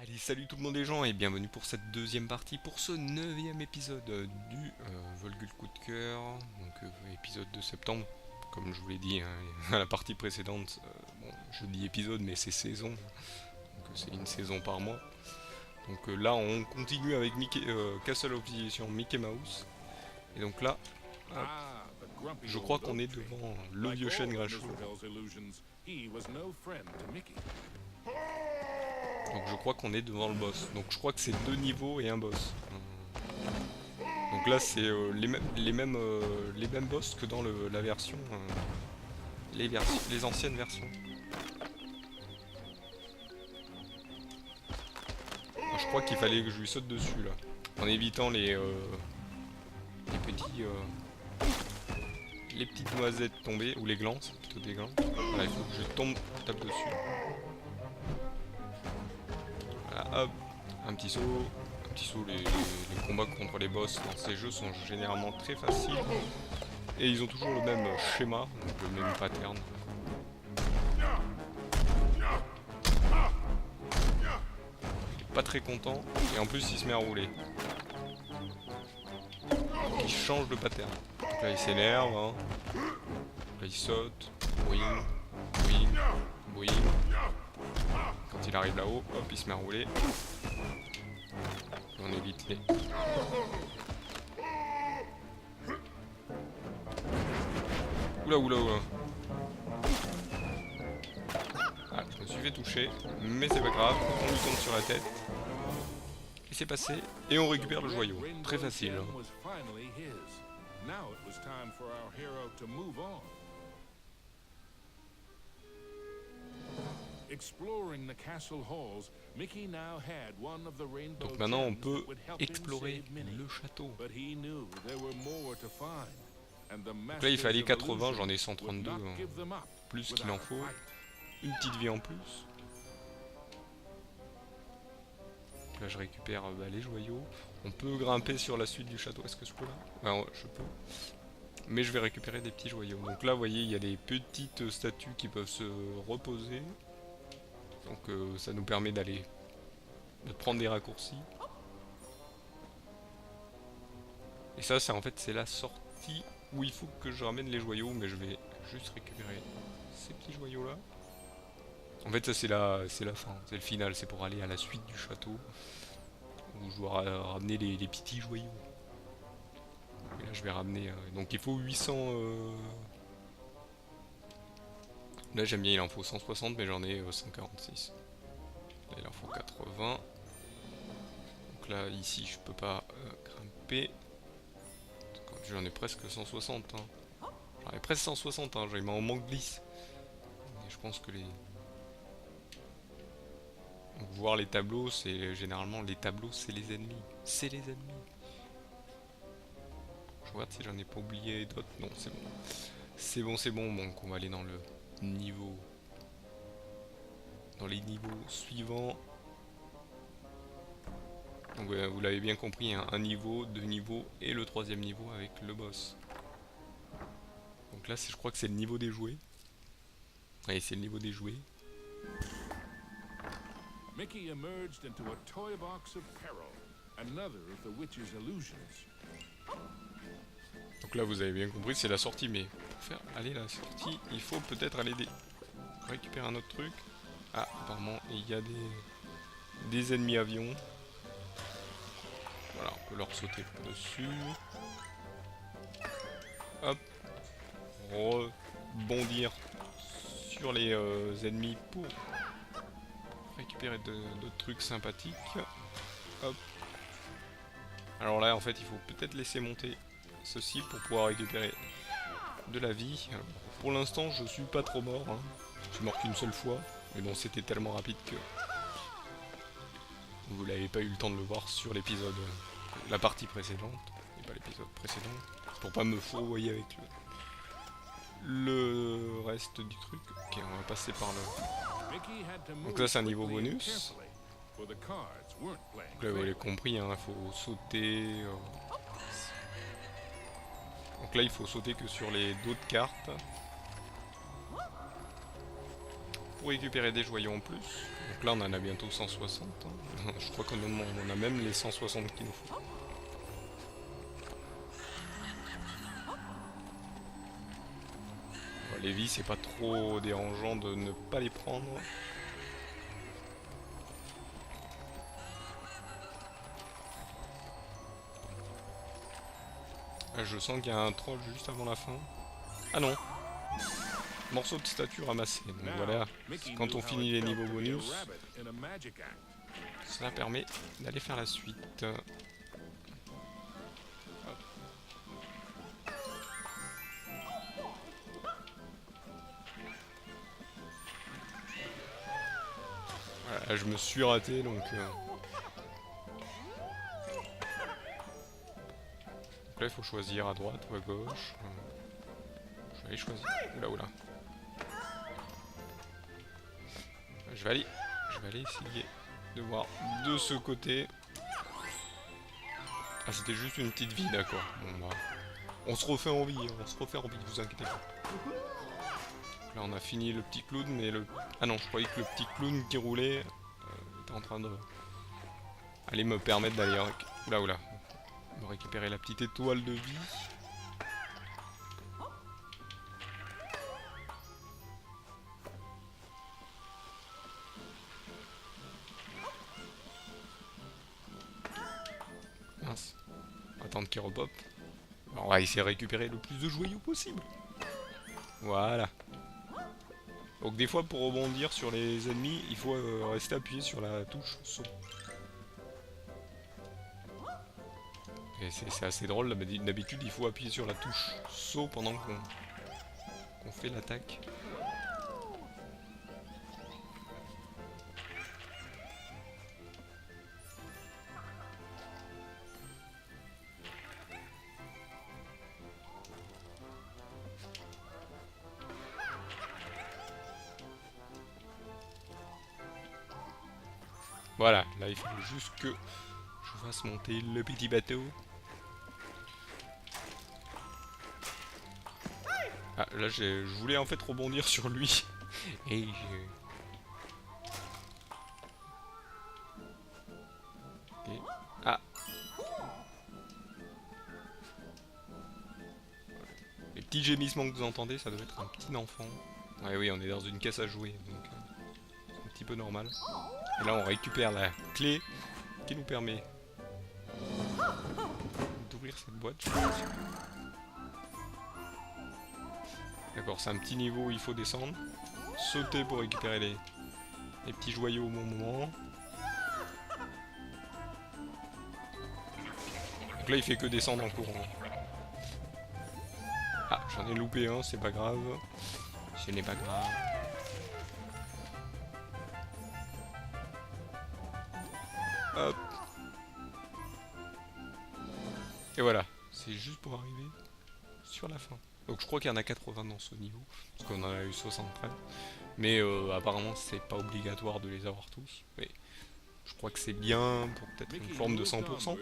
Allez, salut tout le monde les gens et bienvenue pour cette deuxième partie, pour ce neuvième épisode du Volgul coup de cœur, donc épisode de septembre, comme je vous l'ai dit hein, à la partie précédente, bon, je dis épisode mais c'est saison, donc c'est une saison par mois. Donc là on continue avec Castle of Illusion Mickey Mouse, et donc là, hop, Ah, the grumpy je crois old qu'on oak est tree. devant le Like vieux all chêne of grincheux. Mr. Bell's illusions, he was no friend to Mickey. Donc je crois qu'on est devant le boss, donc je crois que c'est deux niveaux et un boss. Donc là c'est les mêmes boss que dans la version les anciennes versions. Alors, je crois qu'il fallait que je lui saute dessus là, en évitant les petits les petites noisettes tombées ou les glands, c'est plutôt des glands. Voilà, il faut que je tape dessus. Voilà, hop, un petit saut. Un petit saut, les combats contre les boss dans ces jeux sont généralement très faciles. Et ils ont toujours le même schéma, donc le même pattern. Il est pas très content, et en plus il se met à rouler. Donc il change de pattern. Donc là il s'énerve, hein. Donc là il saute, boing, boing, boing. Quand il arrive là-haut, hop, il se met à rouler. On évite les... Oula, oula, oula. Ah, je me suis fait toucher, mais c'est pas grave, on lui tombe sur la tête. Et c'est passé, et on récupère le joyau. Très facile. Gem was finally his. Now it was time for our hero to move on. Exploring the castle halls, Mickey now had one of the rainbow Donc maintenant on gems peut that would help him explorer save Minnie. le château. But he knew there were more to find. And the Donc là il fallait Masters of 80, j'en ai Illusion would 132, not give them up plus qu'il without en a faut. fight. Une petite vie en plus. Donc là je récupère les joyaux. On peut grimper sur la suite du château, est-ce que je peux là? Ouais, je peux. Mais je vais récupérer des petits joyaux. Donc là vous voyez il y a des petites statues qui peuvent se reposer. Donc ça nous permet de prendre des raccourcis. Et ça c'est en fait c'est la sortie où il faut que je ramène les joyaux, mais je vais juste récupérer ces petits joyaux là. En fait ça c'est la fin, c'est le final, c'est pour aller à la suite du château où je dois ramener les petits joyaux. Et là je vais ramener, donc il faut 800... Là j'aime bien, il en faut 160 mais j'en ai 146. Là il en faut 80. Donc là ici je peux pas grimper. J'en ai presque 160 hein. J'en ai presque 160 hein, j'en ai en manque glisse. Et je pense que les... Donc voir les tableaux, c'est généralement les tableaux c'est les ennemis. C'est les ennemis. Je regarde si j'en ai pas oublié d'autres. Non c'est bon. C'est bon, c'est bon. Donc on va aller dans le niveau. Dans les niveaux suivants. Donc vous l'avez bien compris, hein, un niveau, deux niveaux et le troisième niveau avec le boss. Donc là je crois que c'est le niveau des jouets. Allez, c'est le niveau des jouets. Mickey emerged into a toy box of peril, another of the witch's illusions. Donc là vous avez bien compris, c'est la sortie, mais pour faire aller la sortie, il faut peut-être aller récupérer un autre truc. Ah, apparemment il y a des ennemis avions. Voilà, on peut leur sauter dessus. Hop. Rebondir sur les ennemis pour récupérer d'autres trucs sympathiques. Hop. Alors là en fait il faut peut-être laisser monter ceci pour pouvoir récupérer de la vie. Alors, pour l'instant je suis pas trop mort, hein. Je suis mort qu'une seule fois, mais bon c'était tellement rapide que vous n'avez pas eu le temps de le voir sur l'épisode, la partie précédente, et pas l'épisode précédent, pour pas me fourvoyer avec le reste du truc. Ok, on va passer par là. Donc là c'est un niveau bonus. Donc là vous l'avez compris, hein, il faut sauter. Donc là il faut sauter que sur les d'autres cartes. pour récupérer des joyaux en plus. Donc là on en a bientôt 160. Hein. Je crois qu'on on a même les 160 qu'il nous faut. Bon, les vies c'est pas trop dérangeant de ne pas les prendre. Là, je sens qu'il y a un troll juste avant la fin. Ah non! Morceau de statue ramassé. Donc voilà, quand on finit les niveaux bonus, ça permet d'aller faire la suite. Voilà, je me suis raté donc... Donc là il faut choisir à droite ou à gauche. Je vais aller choisir. Oula oula. Je vais aller essayer de voir de ce côté. Ah c'était juste une petite vie, d'accord. Bon bah... On se refait en vie, vous inquiétez pas. Là on a fini le petit clown, mais le... Ah non, je croyais que le petit clown qui roulait était en train de... Aller me permettre d'aller... Oula oula. Me récupérer la petite étoile de vie. Mince. Attendre qu'il repop. On va essayer de récupérer le plus de joyaux possible. Voilà. Donc des fois pour rebondir sur les ennemis, il faut rester appuyé sur la touche saut. Et c'est assez drôle, d'habitude il faut appuyer sur la touche saut pendant qu'on fait l'attaque. Voilà, là il faut juste que je fasse monter le petit bateau. Ah, là je voulais en fait rebondir sur lui. Et ah. Les petits gémissements que vous entendez, ça doit être un petit enfant. Ouais oui, on est dans une caisse à jouer, donc c'est un petit peu normal. Et là on récupère la clé qui nous permet d'ouvrir cette boîte. D'accord, c'est un petit niveau où il faut descendre. Sauter pour récupérer les petits joyaux au bon moment. Donc là il fait que descendre en courant. Ah, j'en ai loupé un, c'est pas grave. Ce n'est pas grave. Hop. Et voilà, c'est juste pour arriver sur la fin. Donc je crois qu'il y en a 80 dans ce niveau, parce qu'on en a eu 73. Mais apparemment c'est pas obligatoire de les avoir tous. Mais je crois que c'est bien pour peut-être une forme de 100%.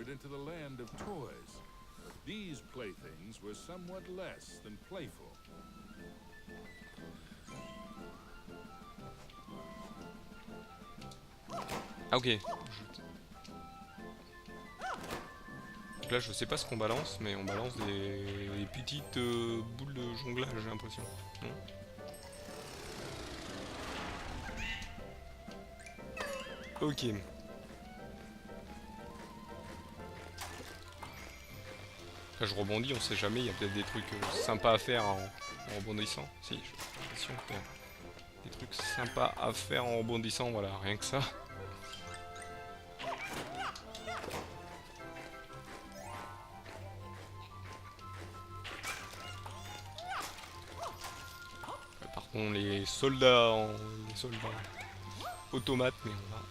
Ah ok. Donc là je sais pas ce qu'on balance, mais on balance des petites boules de jonglage, j'ai l'impression. Ok. Là je rebondis, on sait jamais, il y a peut-être des trucs sympas à faire en rebondissant. Si, j'ai l'impression qu'il y a des trucs sympas à faire en rebondissant, voilà, rien que ça. Par contre les soldats automates, mais on va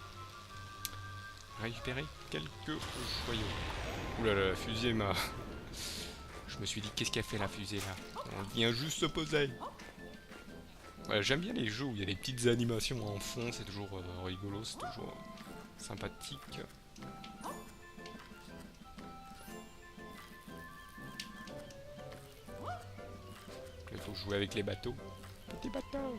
récupérer quelques joyaux. Oulala, la fusée m'a... Je me suis dit, qu'est-ce qu'a fait la fusée là? On vient juste se poser. Ouais, j'aime bien les jeux où il y a des petites animations en fond, c'est toujours rigolo, c'est toujours sympathique. Il faut jouer avec les bateaux. Petit bateau!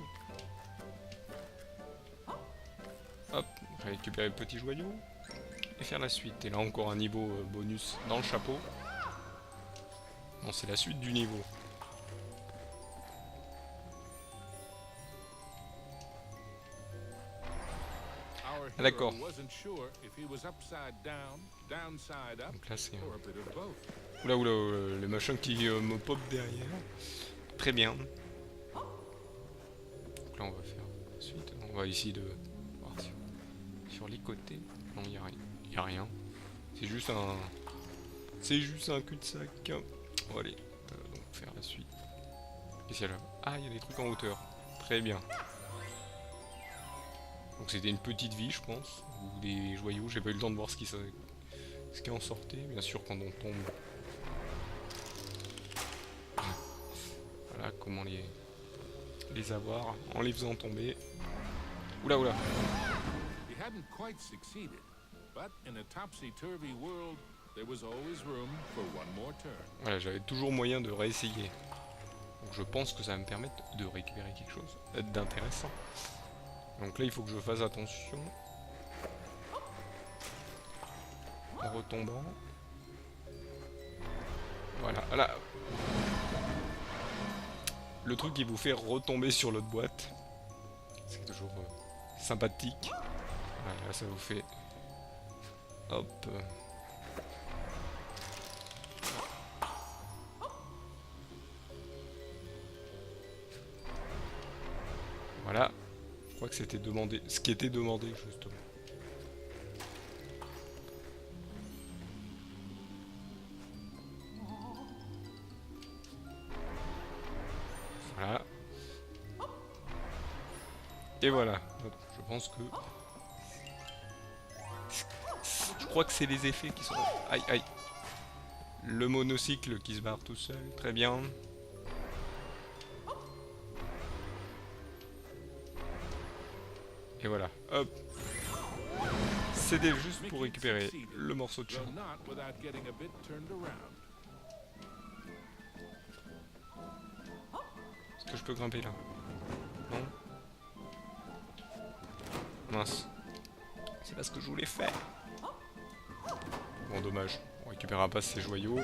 Hop, récupérer le petit joyau. Et faire la suite. Et là encore un niveau bonus dans le chapeau. Non, c'est la suite du niveau. Ah, d'accord. Donc là c'est... Oula oula, oula, les machins qui me pop derrière. Très bien. Donc là on va faire la suite. On va essayer de voir sur les côtés. Non, il n'y a rien. Il n'y a rien. C'est juste un... C'est juste un cul-de-sac. Bon, allez, donc faire la suite. Et c'est là. Ah, il y a des trucs en hauteur. Très bien. Donc c'était une petite vie, je pense. Ou des joyaux. J'ai pas eu le temps de voir ce qui en sortait. Bien sûr, quand on tombe. Voilà, comment les avoir en les faisant tomber. Oula, oula. Voilà, j'avais toujours moyen de réessayer. Donc je pense que ça va me permettre de récupérer quelque chose d'intéressant. Donc là, il faut que je fasse attention. En retombant. Voilà, là. Le truc qui vous fait retomber sur l'autre boîte. C'est toujours sympathique. Voilà, là, ça vous fait... Hop. Voilà. Je crois que c'était demandé. Ce qui était demandé, justement. Voilà. Et voilà. Je pense que... Je crois que c'est les effets qui sont... Aïe, aïe. Le monocycle qui se barre tout seul. Très bien. Et voilà. Hop. C'était juste pour récupérer le morceau de champ. Est-ce que je peux grimper là? Non? Mince. C'est pas ce que je voulais faire. Bon, dommage. On récupérera pas ces joyaux.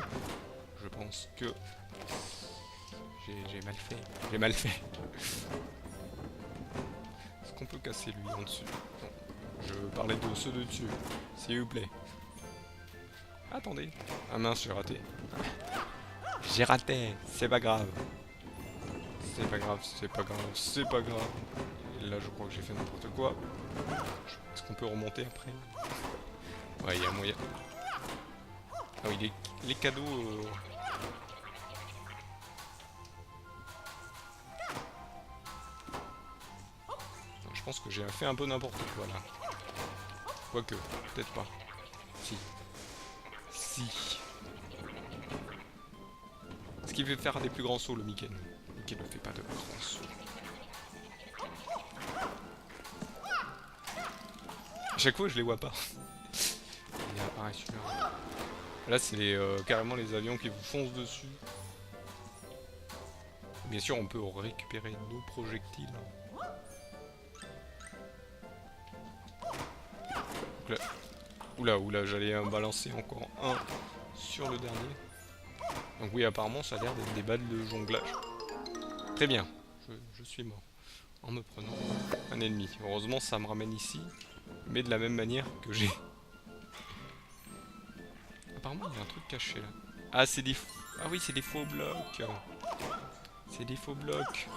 Je pense que... J'ai mal fait. J'ai mal fait. Est-ce qu'on peut casser lui en dessus? Non. Je parlais de ceux de dessus. S'il vous plaît. Attendez. Ah mince, j'ai raté. J'ai raté. C'est pas grave. C'est pas grave, c'est pas grave, c'est pas grave. Et là, je crois que j'ai fait n'importe quoi. Est-ce qu'on peut remonter après? Ouais, il y a moyen. Ah oui, les cadeaux... Je pense que j'ai fait un peu n'importe quoi là. Quoique, peut-être pas. Si. Si. Ce qui fait faire des plus grands sauts, le Mickey. Mickey ne fait pas de grands sauts. À chaque fois, je les vois pas. Il apparaît celui-là. Là, c'est carrément les avions qui vous foncent dessus. Bien sûr, on peut récupérer nos projectiles. Donc là... Oula, oula, j'allais balancer encore un sur le dernier. Donc oui, apparemment, ça a l'air d'être des balles de jonglage. Très bien, je suis mort. En me prenant un ennemi. Heureusement, ça me ramène ici. Mais de la même manière que j'ai... Apparemment, il y a un truc caché là. Ah, c'est des... Ah oui, c'est des faux blocs. C'est des faux blocs.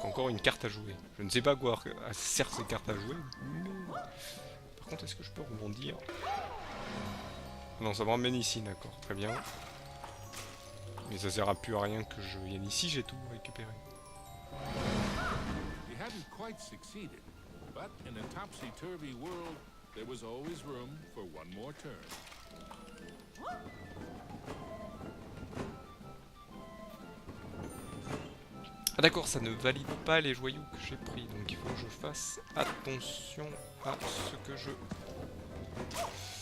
Encore une carte à jouer. Je ne sais pas à quoi servent ces cartes à jouer. Mais... Par contre, est-ce que je peux rebondir? Non, ça me ramène ici, d'accord. Très bien. Mais ça sert à plus à rien que je vienne ici, j'ai tout récupéré. Ah d'accord, ça ne valide pas les joyaux que j'ai pris, donc il faut que je fasse attention à ce que je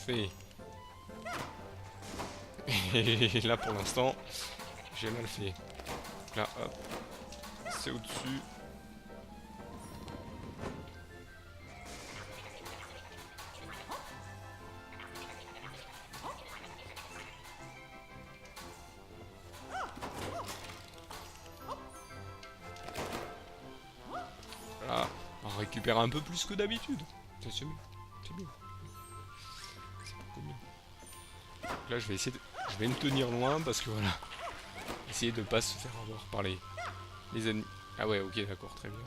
fais. Et là pour l'instant, j'ai mal fait. Là, hop, c'est au-dessus. récupère un peu plus que d'habitude. C'est bien. C'est bien. C'est beaucoup mieux. Donc là, je vais essayer de... Je vais me tenir loin parce que voilà. Essayer de pas se faire avoir par les ennemis. Ah ouais, ok, d'accord, très bien.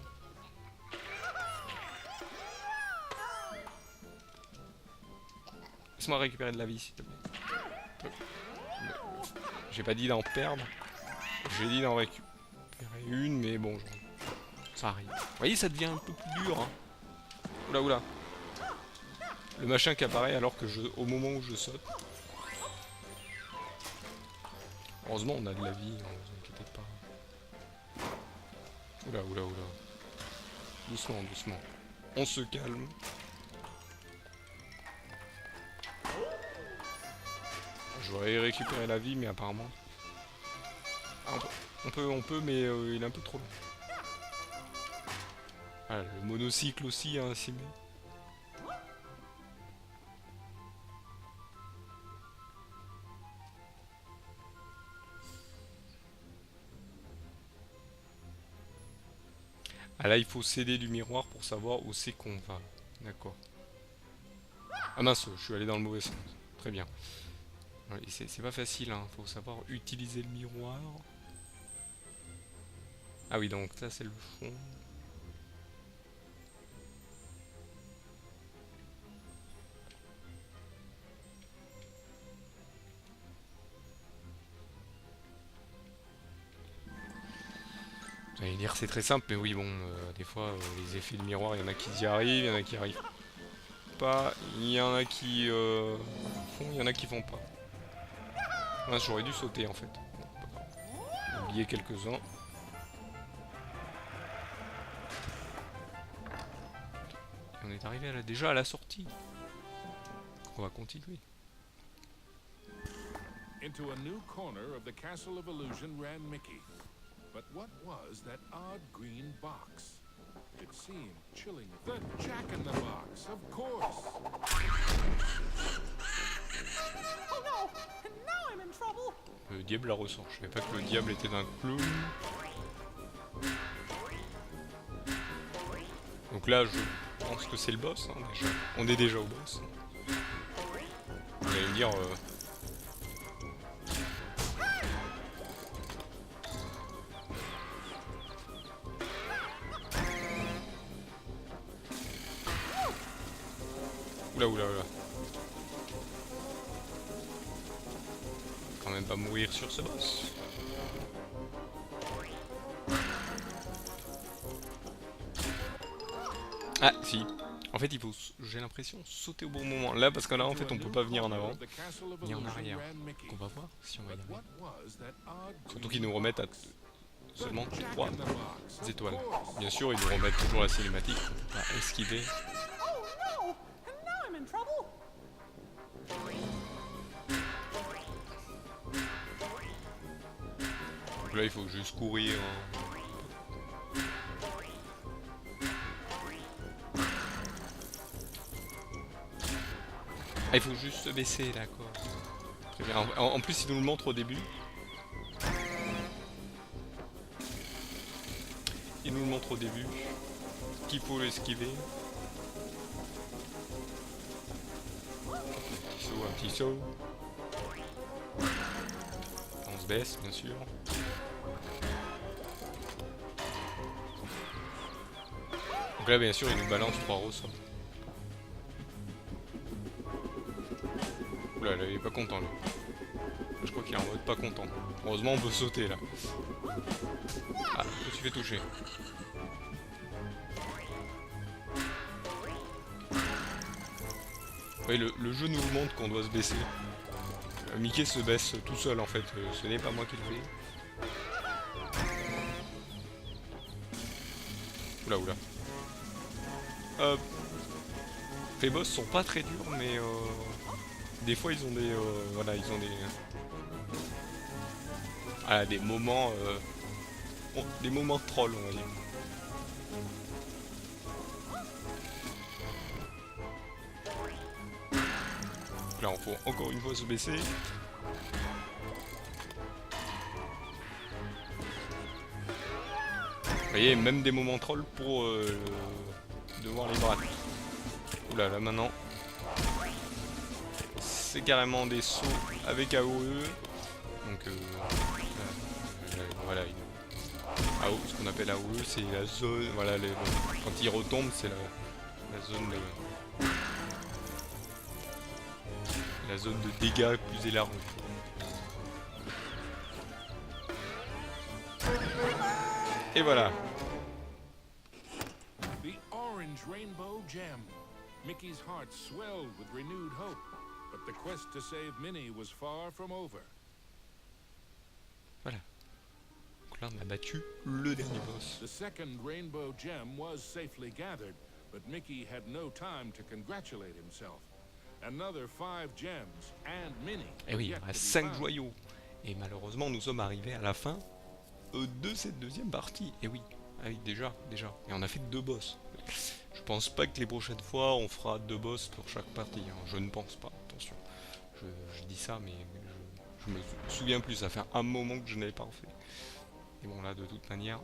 Laisse-moi récupérer de la vie, s'il te plaît. J'ai pas dit d'en perdre. J'ai dit d'en récupérer une, mais bon, genre, ça arrive. Vous voyez, ça devient un peu plus dur. Hein. Oula, oula. Le machin qui apparaît alors que au moment où je saute. Heureusement, on a de la vie, ne vous inquiétez pas. Oula, oula, oula. Doucement, doucement. On se calme. J'aurais récupéré la vie, mais apparemment... Ah, on peut, mais il est un peu trop long. Ah, le monocycle aussi, hein, s'y met. Ah là, il faut s'aider du miroir pour savoir où c'est qu'on va. D'accord. Ah mince, je suis allé dans le mauvais sens. Très bien. C'est pas facile, hein. Faut savoir utiliser le miroir. Ah oui, donc ça c'est le fond. Vous allez dire c'est très simple, mais oui, bon, des fois, les effets de miroir, il y en a qui y arrivent, il y en a qui y arrivent pas, il y en a qui font, il y en a qui font pas. Ah, j'aurais dû sauter en fait. J'ai oublié quelques-uns. On est arrivé déjà à la sortie. On va continuer. Into a new corner of the Castle of Illusion ran Mickey. But what was that odd green box? It seemed chilling. The Jack-in-the-Box, of course. Oh no! And now I'm in trouble! Le diable la ressort. Je savais pas que le diable était d'un clown. Donc là, je pense que c'est le boss, hein, déjà. On est déjà au boss. Vous allez me dire... Oula, oula, oula. Quand même pas mourir sur ce boss. Ah, si. En fait, il faut, j'ai l'impression, sauter au bon moment. Là, parce que là, en fait, on peut pas venir en avant, ni en arrière. Donc on va voir si on va y arriver. Surtout qu'ils nous remettent à seulement 3 étoiles. Bien sûr, ils nous remettent toujours la cinématique. On peut pas esquiver. Oh no! And now I'm in trouble! Donc là, il faut juste courir. Hein. Ah, il faut juste se baisser, d'accord. Très bien. En plus, il nous le montre au début. Il nous le montre au début. Qu'il faut l'esquiver. Un petit saut. On se baisse, bien sûr. Donc là, bien sûr, il nous balance 3 ressorts. Oula, là, il est pas content, là. Je crois qu'il est en mode pas content. Heureusement, on peut sauter, là. Ah, je me suis fait toucher. Oui, le jeu nous montre qu'on doit se baisser. Mickey se baisse tout seul, en fait. Ce n'est pas moi qui le fais. Oula, oula. Les boss sont pas très durs, mais des fois ils ont des voilà, ils ont des moments des moments trolls, on va dire. Là, on faut encore une fois se baisser. Vous voyez, même des moments trolls pour de voir les bras. Oula, là maintenant, c'est carrément des sauts avec AOE. Donc voilà, ce qu'on appelle AOE, c'est la zone, voilà, quand il retombe, c'est la zone de dégâts plus élargie. Et voilà. The orange rainbow gem. Mickey's heart swelled with renewed hope, but the quest to save Minnie was far from over. Voilà. Donc là, on a battu le dernier boss. The second rainbow gem was safely gathered, but Mickey had no time to congratulate himself. Another 5 gems and Minnie. Et oui, il yet to be reste 5 found. joyaux. Et malheureusement, nous sommes arrivés à la fin de cette deuxième partie. Et oui, ah oui, déjà. Et on a fait 2 boss. Je pense pas que les prochaines fois, on fera 2 boss pour chaque partie. Hein. Je ne pense pas, attention. Je dis ça, mais je me souviens plus. Ça fait un moment que je n'avais pas refait. Et bon, là, de toute manière,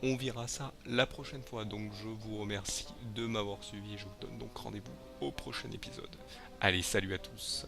on verra ça la prochaine fois. Donc, je vous remercie de m'avoir suivi. Je vous donne donc rendez-vous au prochain épisode. Allez, salut à tous.